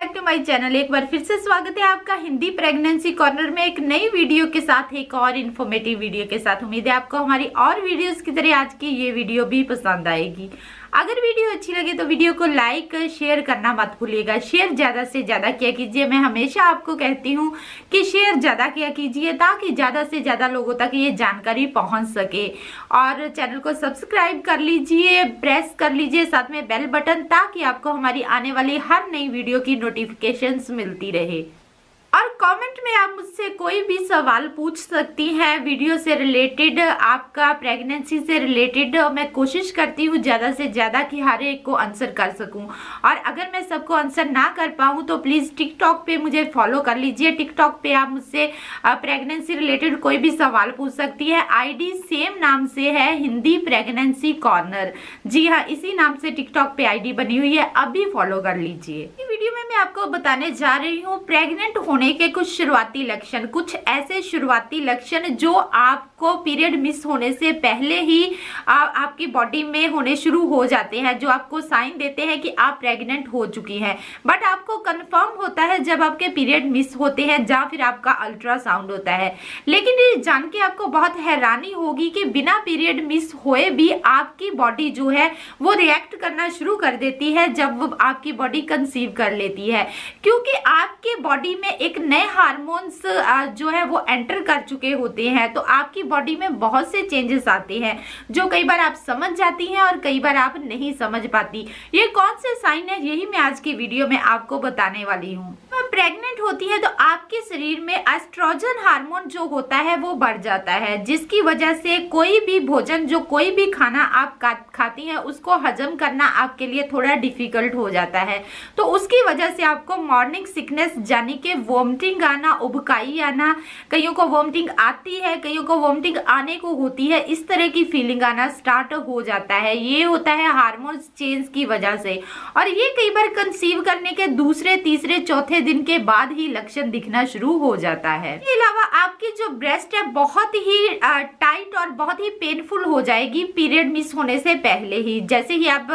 Back to my channel. एक बार फिर से स्वागत है आपका हिंदी प्रेगनेंसी कॉर्नर में एक नई वीडियो के साथ, एक और इन्फॉर्मेटिव वीडियो के साथ। उम्मीद है आपको हमारी और वीडियोस की तरह आज की ये वीडियो भी पसंद आएगी। अगर वीडियो अच्छी लगे तो वीडियो को लाइक शेयर करना मत भूलिएगा। शेयर ज्यादा से ज्यादा किया कीजिए। मैं हमेशा आपको कहती हूँ कि शेयर ज्यादा किया कीजिए ताकि ज्यादा से ज्यादा लोगों तक ये जानकारी पहुंच सके। और चैनल को सब्सक्राइब कर लीजिए, प्रेस कर लीजिए साथ में बेल बटन, ताकि आपको हमारी आने वाली हर नई वीडियो की नोटिफिकेशंस मिलती रहे। और कमेंट में आप मुझसे कोई भी सवाल पूछ सकती हैं वीडियो से रिलेटेड, आपका प्रेगनेंसी से रिलेटेड। मैं कोशिश करती हूँ ज़्यादा से ज़्यादा कि हर एक को आंसर कर सकूँ। और अगर मैं सबको आंसर ना कर पाऊँ तो प्लीज़ टिकटॉक पे मुझे फॉलो कर लीजिए। टिकटॉक पे आप मुझसे प्रेगनेंसी रिलेटेड कोई भी सवाल पूछ सकती है। आईडी सेम नाम से है, हिंदी प्रेगनेंसी कॉर्नर। जी हाँ, इसी नाम से टिकटॉक पे आईडी बनी हुई है, अभी फॉलो कर लीजिए। वीडियो में मैं आपको बताने जा रही हूँ प्रेग्नेंट होने के कुछ शुरुआती लक्षण, कुछ ऐसे शुरुआती लक्षण जो आपको पीरियड मिस होने से पहले ही आपकी बॉडी में होने शुरू हो जाते हैं, जो आपको साइन देते हैं कि आप प्रेग्नेंट हो चुकी हैं। बट आपको कंफर्म होता है जब आपके पीरियड मिस होते हैं या फिर आपका अल्ट्रासाउंड होता है। लेकिन ये जान के आपको बहुत हैरानी होगी कि बिना पीरियड मिस हुए भी आपकी बॉडी जो है वो रिएक्ट करना शुरू कर देती है जब आपकी बॉडी कंसीव कर लेती है, क्योंकि आपके बॉडी में एक नए हार्मोन्स जो है वो एंटर कर चुके होते हैं। तो आपकी बॉडी में बहुत से चेंजेस आते हैं जो कई बार आप समझ जाती हैं और कई बार आप नहीं समझ पाती। ये कौन से साइन है, यही मैं आज की वीडियो में आपको बताने वाली हूँ। प्रेग्नेंट होती है तो आपके शरीर में एस्ट्रोजन हार्मोन जो होता है वो बढ़ जाता है, जिसकी वजह से कोई भी भोजन, जो कोई भी खाना आप खाती हैं उसको हजम करना आपके लिए थोड़ा डिफिकल्ट हो जाता है। तो उसकी वजह से आपको मॉर्निंग सिकनेस यानी कि वोमिटिंग आना, उबकाई आना, कईयों को वोमिटिंग आती है, कईयों को वोमिटिंग आने को होती है, इस तरह की फीलिंग आना स्टार्ट हो जाता है। ये होता है हार्मोन्स चेंज की वजह से। और ये कई बार कंसीव करने के दूसरे, तीसरे, चौथे दिन के बाद ही लक्षण दिखना शुरू हो जाता है। इसके अलावा आपकी जो ब्रेस्ट है बहुत ही टाइट और बहुत ही पेनफुल हो जाएगी पीरियड मिस होने से पहले ही। जैसे ही आप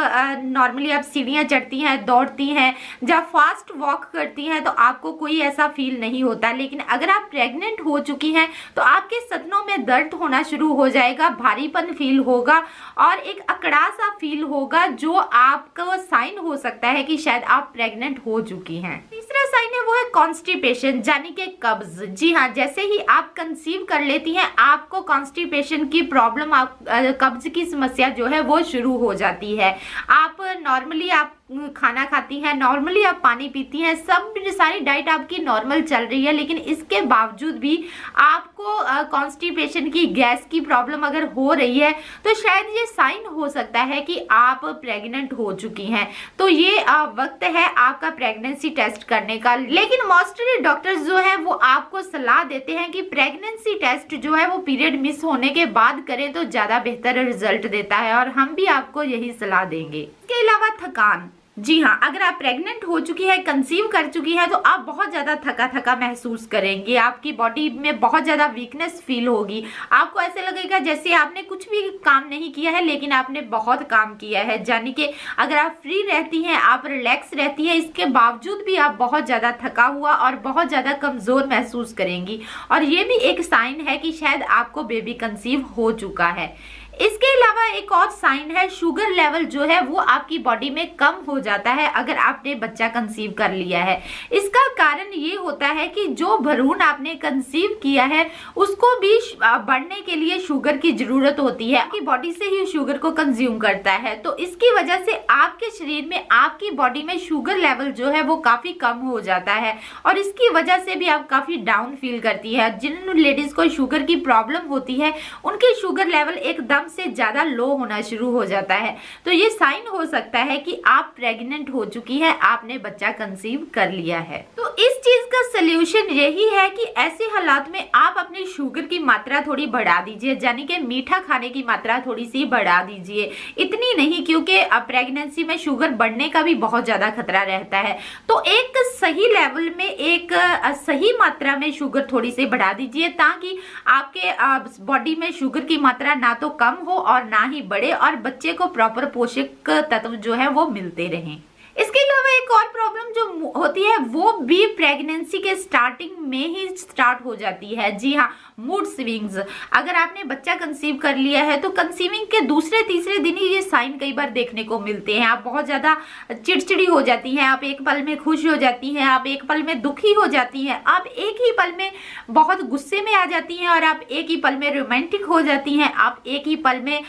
नॉर्मली आप सीढ़ियां चढ़ती हैं, दौड़ती हैं, जब फास्ट वॉक करती हैं तो आपको कोई ऐसा फील नहीं होता। लेकिन अगर आप प्रेग्नेंट हो चुकी हैं तो आपके सतनों में दर्द होना शुरू हो जाएगा, भारीपन फील होगा और एक अकड़ा सा फील होगा, जो आपका साइन हो सकता है कि शायद आप प्रेग्नेंट हो चुकी हैं। तीसरा साइन है वो है कॉन्स्टिपेशन यानी कि कब्ज। जी हाँ, जैसे ही आप कंसीव कर लेती हैं आपको कॉन्स्टिपेशन की प्रॉब्लम, आप कब्ज की समस्या जो है वो शुरू हो जाती है। आप नॉर्मली आप खाना खाती हैं, नॉर्मली आप पानी पीती हैं, सब सारी डाइट आपकी नॉर्मल चल रही है, लेकिन इसके बावजूद भी आपको कॉन्स्टिपेशन की, गैस की प्रॉब्लम अगर हो रही है तो शायद ये साइन हो सकता है कि आप प्रेग्नेंट हो चुकी हैं। तो ये वक्त है आपका प्रेगनेंसी टेस्ट करने का। लेकिन मोस्टली डॉक्टर्स जो है वो आपको सलाह देते हैं कि प्रेगनेंसी टेस्ट जो है वो पीरियड मिस होने के बाद करें तो ज्यादा बेहतर रिजल्ट देता है, और हम भी आपको यही सलाह देंगे। इसके अलावा थकान। जी हाँ, अगर आप प्रेग्नेंट हो चुकी है, कंसीव कर चुकी है, तो आप बहुत ज्यादा थका थका महसूस करेंगे। आपकी बॉडी में बहुत ज्यादा वीकनेस फील होगी। आपको ऐसे लगेगा जैसे आपने कुछ भी काम नहीं किया है लेकिन आपने बहुत काम किया है। यानी कि अगर आप फ्री रहती हैं, आप रिलैक्स रहती हैं, इसके बावजूद भी आप बहुत ज्यादा थका हुआ और बहुत ज्यादा कमजोर महसूस करेंगी। और ये भी एक साइन है कि शायद आपको बेबी कंसीव हो चुका है। इसके अलावा एक और साइन है, शुगर लेवल जो है वो आपकी बॉडी में कम हो जाता है अगर आपने बच्चा कंसीव कर लिया है। इसका कारण ये होता है कि जो भ्रूण आपने कंसीव किया है उसको भी बढ़ने के लिए शुगर की जरूरत होती है, आपकी बॉडी से ही शुगर को कंज्यूम करता है। तो इसकी वजह से आपके शरीर में, आपकी बॉडी में शुगर लेवल जो है वो काफी कम हो जाता है, और इसकी वजह से भी आप काफी डाउन फील करती है। जिन लेडीज को शुगर की प्रॉब्लम होती है उनकी शुगर लेवल एकदम से ज्यादा लो होना शुरू हो जाता है। तो ये साइन हो सकता है कि आप प्रेग्नेंट हो चुकी है, आपने बच्चा कंसीव कर लिया है। तो इस चीज का सलूशन यही है कि ऐसे हालात में आप अपनी शुगर की मात्रा थोड़ी बढ़ा दीजिए, यानी कि मीठा खाने की मात्रा थोड़ी सी बढ़ा दीजिए। इतनी नहीं, क्योंकि प्रेगनेंसी में शुगर बढ़ने का भी बहुत ज्यादा खतरा रहता है। तो एक सही लेवल में, एक सही मात्रा में शुगर थोड़ी सी बढ़ा दीजिए, ताकि आपके बॉडी में शुगर की मात्रा ना तो कम हो और ना ही बढ़े, और बच्चे को प्रॉपर पोषक तत्व जो है वो मिलते रहें। इसके अलावा एक और प्रॉब्लम जो होती है वो भी प्रेगनेंसी के स्टार्टिंग में ही स्टार्ट हो जाती है। जी हाँ, मूड स्विंग्स। अगर आपने बच्चा कंसीव कर लिया है तो कंसीविंग के दूसरे तीसरे दिन ही ये साइन कई बार देखने को मिलते हैं। आप बहुत ज्यादा चिड़चिड़ी हो जाती हैं, आप एक पल में खुश हो जाती हैं, आप एक पल में दुखी हो जाती हैं, आप एक ही पल में बहुत गुस्से में आ जाती हैं और आप एक ही पल में रोमांटिक हो जाती हैं, आप एक ही पल में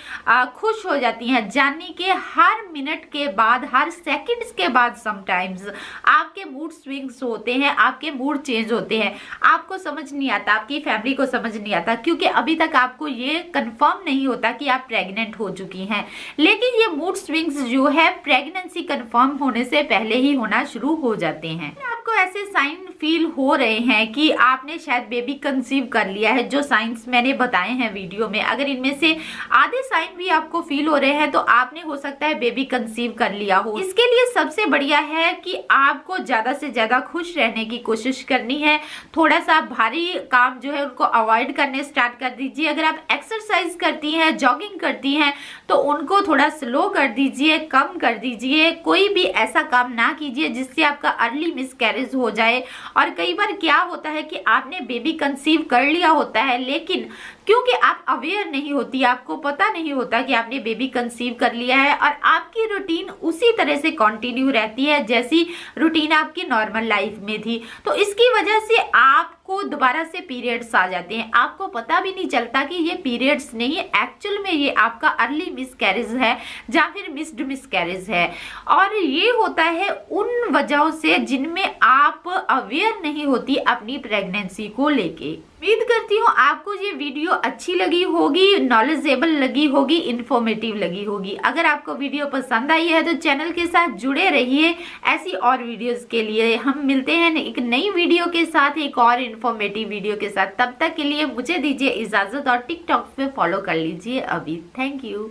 खुश हो जाती हैं। जानने के हर मिनट के बाद, हर सेकंड्स के बाद समटाइम्स आपके मूड स्विंग्स होते हैं, आपके मूड चेंज होते हैं। आपको समझ नहीं आता, आपकी फैमिली को समझ नहीं आता, क्योंकि अभी तक आपको ये कंफर्म नहीं होता कि आप प्रेग्नेंट हो चुकी हैं। लेकिन ये मूड स्विंग्स जो है प्रेगनेंसी कंफर्म होने से पहले ही होना शुरू हो जाते हैं। आपको ऐसे साइन फील हो रहे हैं कि आपने शायद बेबी कंसीव कर लिया है, जो साइंस मैंने बताए हैं वीडियो में, अगर इनमें से आधे साइन भी आपको फील हो रहे हैं तो आपने हो सकता है बेबी कंसीव कर लिया हो। इसके लिए सबसे बढ़िया है कि आपको ज्यादा से ज्यादा खुश रहने की कोशिश करनी है। थोड़ा सा भारी काम जो है उनको अवॉइड करने स्टार्ट कर दीजिए। अगर आप एक्सरसाइज करती हैं, जॉगिंग करती हैं, तो उनको थोड़ा स्लो कर दीजिए, कम कर दीजिए। कोई भी ऐसा काम ना कीजिए जिससे आपका अर्ली मिसकैरेज हो जाए। और कई बार क्या होता है कि आपने बेबी कंसीव कर लिया होता है, लेकिन क्योंकि आप अवेयर नहीं होती, आपको पता नहीं होता कि आपने बेबी कंसीव कर लिया है, और आपकी रूटीन उसी तरह से कंटिन्यू रहती है जैसी रूटीन आपकी नॉर्मल लाइफ में थी। तो इसकी वजह से आपको दोबारा से पीरियड्स आ जाते हैं। आपको पता भी नहीं चलता कि ये पीरियड्स नहीं, एक्चुअल में ये आपका अर्ली मिसकैरेज है या फिर मिस्ड मिसकैरेज है। और ये होता है उन वजहों से जिनमें आप अवेयर नहीं होती अपनी प्रेगनेंसी को लेके। उम्मीद करती हूँ आपको ये वीडियो अच्छी लगी होगी, नॉलेजेबल लगी होगी, इंफॉर्मेटिव लगी होगी। अगर आपको वीडियो पसंद आई है तो चैनल के साथ जुड़े रहिए। ऐसी और वीडियोस के लिए हम मिलते हैं एक नई वीडियो के साथ, एक और इंफॉर्मेटिव वीडियो के साथ। तब तक के लिए मुझे दीजिए इजाजत और टिकटॉक पे फॉलो कर लीजिए अभी। Thank you.